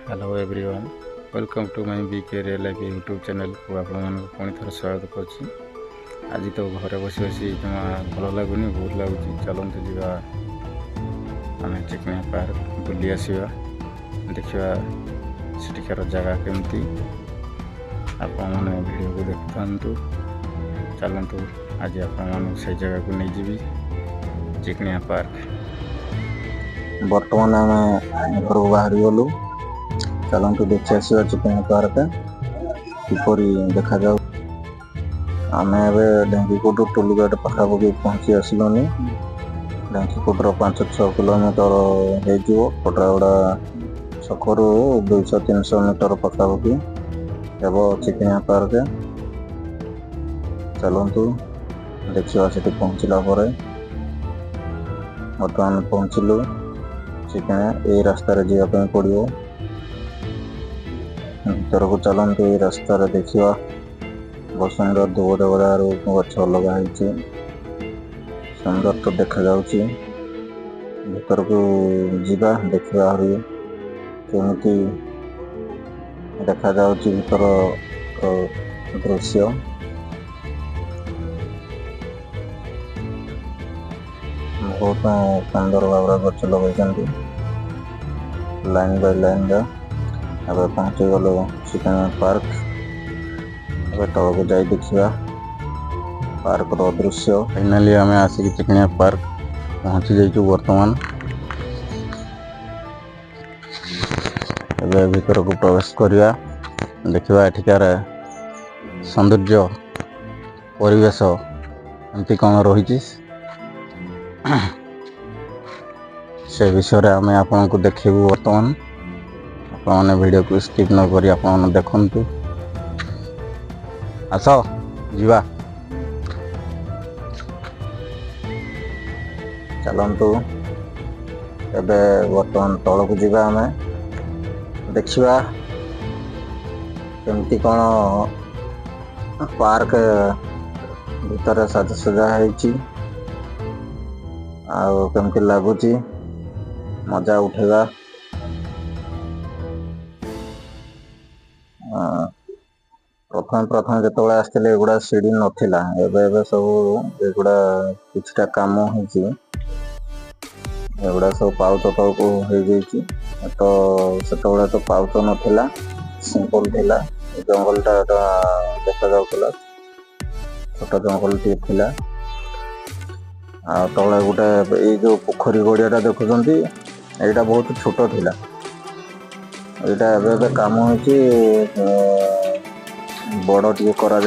Hello everyone, welcome to my BK real life YouTube channel को आपको पुणी थर स्वागत करुच्ची। आज तो घरे बसी बसी जमा भल लगुनि, बहुत लगुच। चलते जावा आम चिकनिया पार्क बुली आसवा, देखा सेठिकार जगह केमती आपण वीडियो को देखु। चलतु आज आपण से जगह को नहीं जी चिकनिया पार्क। बर्तमान आम घर बाहर गलु। चलतु देखी आसवा चिकनिया पार्क किपरि देखा जाऊ। आम ढेंकीकोट टोलगेट पाखापाखि पहुँची आसलुनि। ढेंकीकोटर 5-6 किलोमीटर हो कोटरागुड़ा छकरू 200-300 मीटर पाखापाखि हेब चिकनिया पार्क। चलतु देखा से पहुँचला बर्तमान पहुँचलु चिकनिया। ये रास्तार जावाई पड़ो भर को। चलते ये रास्ता देखा बहुत सुंदर धूप देवदार गछ लगे सुंदर तो देखा जाऊँगी। भीतर को जीवा देखा केमती देखा जाऊँगी भीतर दृश्य। बहुत सुंदर भाव गछ लगे लाइन बाय लाइन। अब पहुँची गलु चिकनिया पार्क। अब तल को जाई देखा पार्क दृश्य। फाइनाली आम आसिक चिकनिया पार्क पहुँची जाइए। बर्तमान एवं भीतर को प्रवेश करवा, देखा एठिकार सौंदर्य परिवेश एमती कौन रही से विषय में आम आपन को देखू। बर्तमान आपने वीडियो को स्किप न करी आपन देखंतु। आस जीवा। चलतु एबे बर्तमान तल को जीवा आम देखा केमती कौन पार्क भीतर सजा केमती लगुच मजा उठेगा। प्रथम जो आसते एगुड़ा सीढ़ी नाला, एवं सब एगुड़ा किछटा काम होगुड़ा सब पाउच तल को तो से तो पाउच नाला, सिंपल थिला। जंगलटा देखा जाऊला, छोट जंगल टी थिला। तले गोटे ये जो पोखरी गड़ियाटा देखुं यहाँ बहुत छोट थिला। यहाँ एवं काम बड़ टी करा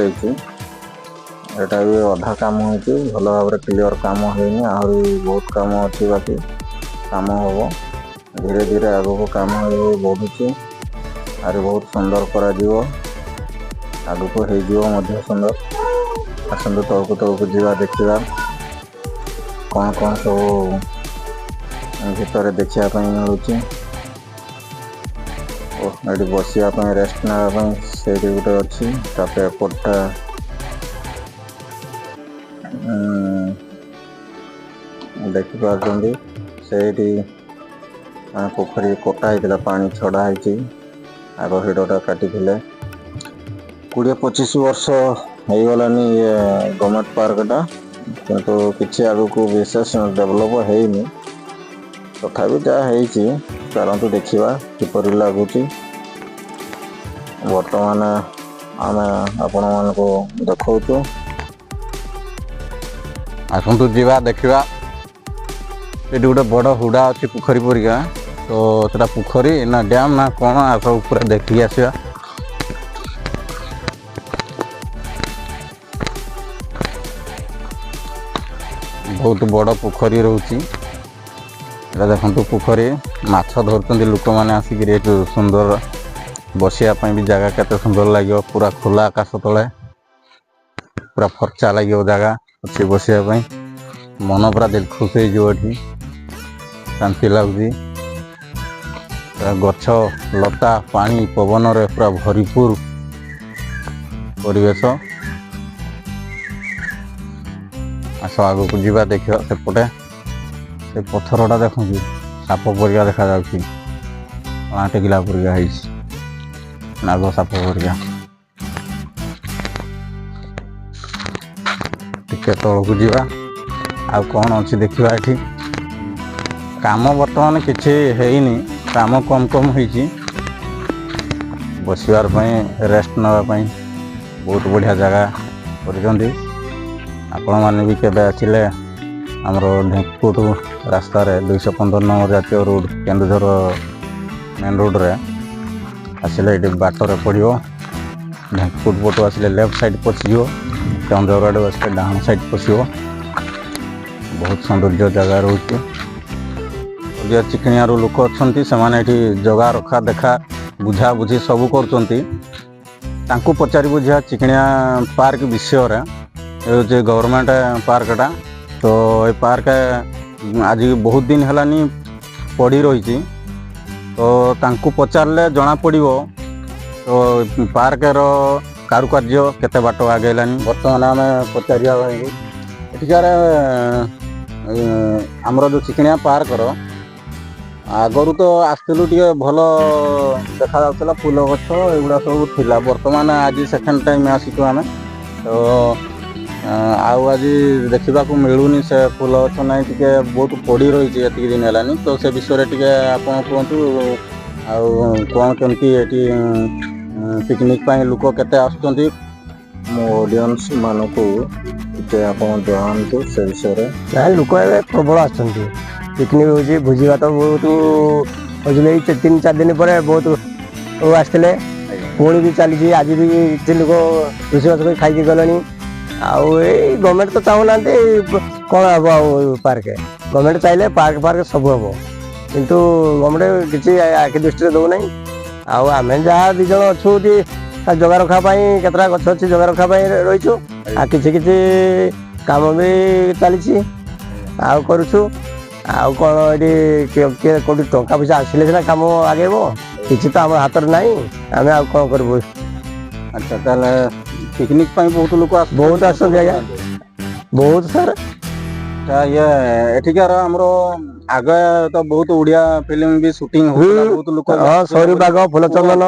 एटा भी अधा काम भल भाव क्लियर काम होनी। आहरी बहुत काम अच्छी, बाकी काम हम धीरे धीरे आग को काम बढ़ुची। आर बहुत सुंदर करा आग को हो सुंदर। आसतु तल को जीवा देखा कौन कौन सब भीतर देखा मिलूँ। ये बसापी रेस्ट नापी से गोटे अच्छी एपटा देखिपार से पोखरी कटा होता पानी छड़ा आग हिडटा काटी 20-25 वर्ष हो गलानी ये गवर्नमेंट पार्कटा, किंतु किसी आग को विशेष डेवलप होनी। तथापि जहाँ चलतु देखा किपर लगुच। बर्तमान आम आपण मान को देखु। आसतु जीवा देखा। ये गोटे बड़ हुड़ा अच्छी पोखरी परिका, तो सेटा पोखरी ना डैम ना कौन आस पूरा देखी आसवा। बहुत बड़ पोखरी रोची देखु। पोखरी माछ धरते लोक मैंने आसिक सुंदर बसापी भी जगह केते सुंदर लगे। पूरा खुला आकाश तले पूरा फर्चा लगे जगह अच्छी बसापी। मन पूरा दिल खुश हो शांति लगुच। गछ लता पानी पवन रे पूरा भरपूर परिवेश। आस आग को जीवा देखा सेपटे से पत्थरटा देखु साप परिका देखा जाउछि। କଣା ଟେକିଲା ପରିକା ହେଇଛି, ନାଗ ସାପ ପରିକା। ଟିକେ ତଳକୁ ଯିବା, ଆଉ କ'ଣ ଅଛି ଦେଖିବା ଏଠି। କାମ ବର୍ତ୍ତମାନ କିଛି ହେଇନି, କାମ କମ୍ ହେଇଛି। ବସିବାର ପାଇଁ, ରେଷ୍ଟ ନେବା ପାଇଁ ବହୁତ ବଢ଼ିଆ ଜାଗା କରିଛନ୍ତି। ଆପଣମାନେ ବି କେବେ ଆସିଲେ ଆମର ଢେଙ୍କୁଟ ରାସ୍ତାରେ 215 ନମ୍ବର ଜାତୀୟ ରୋଡ଼, କେନ୍ଦୁଝର ମେନ୍ ରୋଡ଼ରେ ଆସିଲେ ଏଠି ବାଟରେ ପଡ଼ିବ। ଢେଙ୍କୁଟ ପଟୁ ଆସିଲେ ଲେଫ୍ଟ ସାଇଡ଼୍ ପଶିଯିବ, କେନ୍ଦୁଝର ଆଡ଼ୁ ଆସିଲେ ଡାହାଣ ସାଇଡ଼୍ ପଶିବ। ବହୁତ ସୌନ୍ଦର୍ଯ୍ୟ ଜାଗା ରହୁଛି। ଯିଏ ଚିକିଣିଆରୁ ଲୋକ ଅଛନ୍ତି ସେମାନେ ଏଠି ଜଗା ରଖା ଦେଖା ବୁଝାବୁଝି ସବୁ କରୁଛନ୍ତି। ତାଙ୍କୁ ପଚାରି ବୁଝିବା ଚିକିଣିଆ ପାର୍କ ବିଷୟରେ। ଏ ହେଉଛି ଗଭର୍ଣ୍ଣମେଣ୍ଟ ପାର୍କଟା। ତ ଏ ପାର୍କ ଆଜି ବହୁତ ଦିନ ହେଲାନି ପଡ଼ି ରହିଛି। ତ ତାଙ୍କୁ ପଚାରିଲେ ଜଣାପଡ଼ିବ ତ ପାର୍କର କାରୁକାର୍ଯ୍ୟ କେତେ ବାଟ ଆଗେଇଲାନି। ବର୍ତ୍ତମାନ ଆମେ ପଚାରିବା ପାଇଁ ଏଠିକାର ଆମର ଯେଉଁ ଚିକିଣିଆ ପାର୍କର ଆଗରୁ ତ ଆସିଥିଲୁ, ଟିକେ ଭଲ ଦେଖାଯାଉଥିଲା, ଫୁଲ ଗଛ ଏଗୁଡ଼ା ସବୁ ଥିଲା। ବର୍ତ୍ତମାନ ଆଜି ସେକେଣ୍ଡ ଟାଇମ୍ ଆସିଛୁ ଆମେ। ତ ଆଉ ଆଜି ଦେଖିବାକୁ ମିଳୁନି ସେ ଫୁଲ ଗଛ ନାହିଁ, ଟିକେ ବହୁତ ପଡ଼ି ରହିଛି ଏତିକି ଦିନ ହେଲାନି। ତ ସେ ବିଷୟରେ ଟିକେ ଆପଣ କୁହନ୍ତୁ, ଆଉ କ'ଣ କେମିତି ଏଠି ପିକନିକ୍ ପାଇଁ ଲୋକ କେତେ ଆସୁଛନ୍ତି? ମୋ ଅଡ଼ିଏନ୍ସ ମାନଙ୍କୁ ଟିକେ ଆପଣ ଜଣାନ୍ତୁ ସେ ବିଷୟରେ। ନାଇଁ, ଲୋକ ଏବେ ପ୍ରବଳ ଆସୁଛନ୍ତି। ପିକନିକ୍ ହେଉଛି, ଭୋଜି ଭାତ ବହୁତ ହଉଛନ୍ତି। ଏଇ 3-4 ଦିନ ପରେ ବହୁତ ଆସିଥିଲେ। ପୁଣି ବି ଚାଲିଛି। ଆଜି ବି କିଛି ଲୋକ ରୋଷେଇବାସ କରି ଖାଇକି ଗଲେଣି। ଆଉ ଏଇ ଗଭର୍ଣ୍ଣମେଣ୍ଟ ତ ଚାହୁଁନାହାନ୍ତି, କ'ଣ ହେବ ଆଉ ପାର୍କ? ଗଭର୍ଣ୍ଣମେଣ୍ଟ ଚାହିଁଲେ ପାର୍କ ସବୁ ହେବ, କିନ୍ତୁ ଗଭର୍ଣ୍ଣମେଣ୍ଟ କିଛି ଆଖି ଦୃଷ୍ଟିରେ ଦେଉନାହିଁ। ଆଉ ଆମେ ଯାହା 2 ଜଣ ଅଛୁ ଜଗା ରଖା ପାଇଁ, କେତେଟା ଗଛ ଅଛି ଜଗା ରଖା ପାଇଁ ରହିଛୁ। ଆଉ କିଛି କାମ ବି ଚାଲିଛି, ଆଉ କରୁଛୁ। ଆଉ କ'ଣ ଏଠି କିଏ କେଉଁଠି ଟଙ୍କା ପଇସା ଆସିଲେ ସିନା କାମ ଆଗେଇବ, କିଛି ତ ଆମ ହାତରେ ନାହିଁ। ଆମେ ଆଉ କ'ଣ କରିବୁ? ଆଚ୍ଛା, ତାହେଲେ ପିକନିକ୍ ପାଇଁ ବହୁତ ଲୋକ ବହୁତ ଆସୁଛନ୍ତି ଆଜ୍ଞା, ବହୁତ ସାର୍। ଇଏ ଏଠିକାର ଆମର ଆଗ ତ ବହୁତ ଓଡ଼ିଆ ଫିଲ୍ମ ବି ସୁଟିଂ ହଉଥିଲା, ବହୁତ ଲୋକ ହଁ, ସରୁ ବାଘ, ଫୁଲ ଚନ୍ଦନ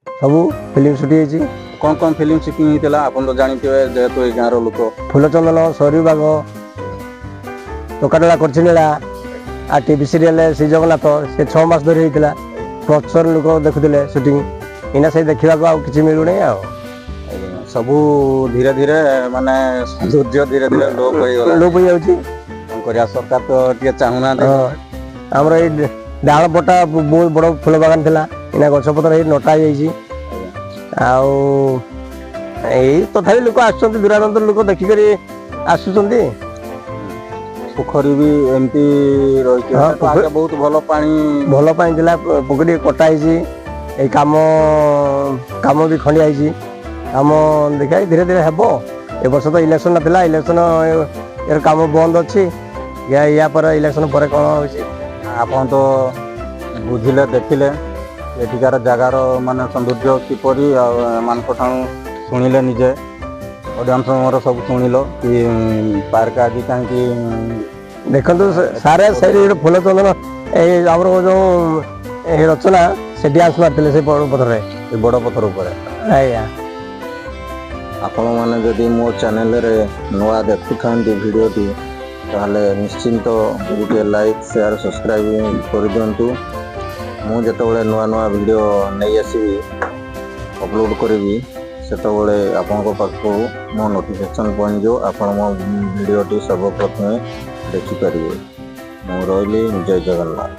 ସବୁ ଫିଲ୍ମ ସୁଟିଂ ହେଇଛି। କ'ଣ ଫିଲ୍ମ ସୁଟିଂ ହେଇଥିଲା ଆପଣ ତ ଜାଣିଥିବେ, ଯେହେତୁ ଏଇ ଗାଁର ଲୋକ। ଫୁଲ ଚନ୍ଦନ, ସରୁ ବାଘ, ଟୋକାଟୋଳା କରିଛିନେଳା, ଆଉ ଟିଭି ସିରିଏଲ୍ ଶ୍ରୀ ଜଗନ୍ନାଥ, ସେ 6 ମାସ ଧରି ହେଇଥିଲା। ପ୍ରଚୁର ଲୋକ ଦେଖୁଥିଲେ ସୁଟିଂ। ଏଇନା ସେଇ ଦେଖିବାକୁ ଆଉ କିଛି ମିଳୁନି। ଆଉ ସବୁ ଧୀରେ ଧୀରେ ମାନେ ସୌନ୍ଦର୍ଯ୍ୟ ଧୀରେ ଧୀରେ ଲୋପ ହେଇଯାଉଛି। କ'ଣ କରିବା, ସରକାର ତ ଟିକେ ଚାହୁଁନାହାନ୍ତି। ଆମର ଏଇ ଡାହାଣ ପଟା ବହୁତ ବଡ଼ ଫୁଲ ବାଗାନ ଥିଲା, ଏଇନା ଗଛପତ୍ର ହେଇ ନଟା ହେଇଯାଇଛି। ଆଉ ଏଇ ତଥାପି ଲୋକ ଆସୁଛନ୍ତି, ଦୂରାନ୍ତର ଲୋକ ଦେଖିକରି ଆସୁଛନ୍ତି। ପୋଖରୀ ବି ଏମିତି ରହିଛି, ବହୁତ ଭଲ ପାଣି ଥିଲା। ପୋଖରୀ କଟା ହେଇଛି, ଏଇ କାମ ବି ଖଣ୍ଡିଆ ହେଇଛି। କାମ ଦେଖିବା ଧୀରେ ଧୀରେ ହେବ। ଏ ବର୍ଷ ତ ଇଲେକ୍ସନ୍ ନଥିଲା, ଇଲେକ୍ସନ୍ କାମ ବନ୍ଦ ଅଛି। ୟା ପରେ ଇଲେକ୍ସନ୍ ପରେ କ'ଣ ହେଉଛି? ଆପଣ ତ ବୁଝିଲେ, ଦେଖିଲେ ଏଠିକାର ଜାଗାର ମାନେ ସୌନ୍ଦର୍ଯ୍ୟ କିପରି, ଆଉ ଏମାନଙ୍କଠାରୁ ଶୁଣିଲେ, ନିଜେ ଅଡ଼ିଏନ୍ସ ମୋର ସବୁ ଶୁଣିଲ କି ପାର୍କ ଆଜି କାହିଁକି। ଦେଖନ୍ତୁ ସାର୍, ସେଇଠି ଗୋଟେ ଫୁଲ ଚନ୍ଦନ ଏଇ ଆମର ଯେଉଁ ରଚନା ସେଠି ଆସୁ ମାରିଥିଲେ, ସେ ବଡ଼ ପଥରରେ, ସେ ବଡ଼ ପଥର ଉପରେ। ଆଜ୍ଞା, ଆପଣମାନେ ଯଦି ମୋ ଚ୍ୟାନେଲରେ ନୂଆ ଦେଖୁଥାନ୍ତି ଭିଡ଼ିଓଟି, ତାହେଲେ ନିଶ୍ଚିନ୍ତ ଗୋଟେ ଲାଇକ୍, ସେୟାର, ସବସ୍କ୍ରାଇବ୍ କରିଦିଅନ୍ତୁ। ମୁଁ ଯେତେବେଳେ ନୂଆ ଭିଡ଼ିଓ ନେଇ ଆସିବି, ଅପଲୋଡ଼ କରିବି, ସେତେବେଳେ ଆପଣଙ୍କ ପାଖକୁ ମୋ ନୋଟିଫିକେସନ୍ ପହଞ୍ଚିଯିବ। ଆପଣ ମୋ ଭିଡ଼ିଓଟି ସର୍ବପ୍ରଥମେ ଦେଖିପାରିବେ। ମୁଁ ରହିଲି, ଜୟ ଜଗନ୍ନାଥ।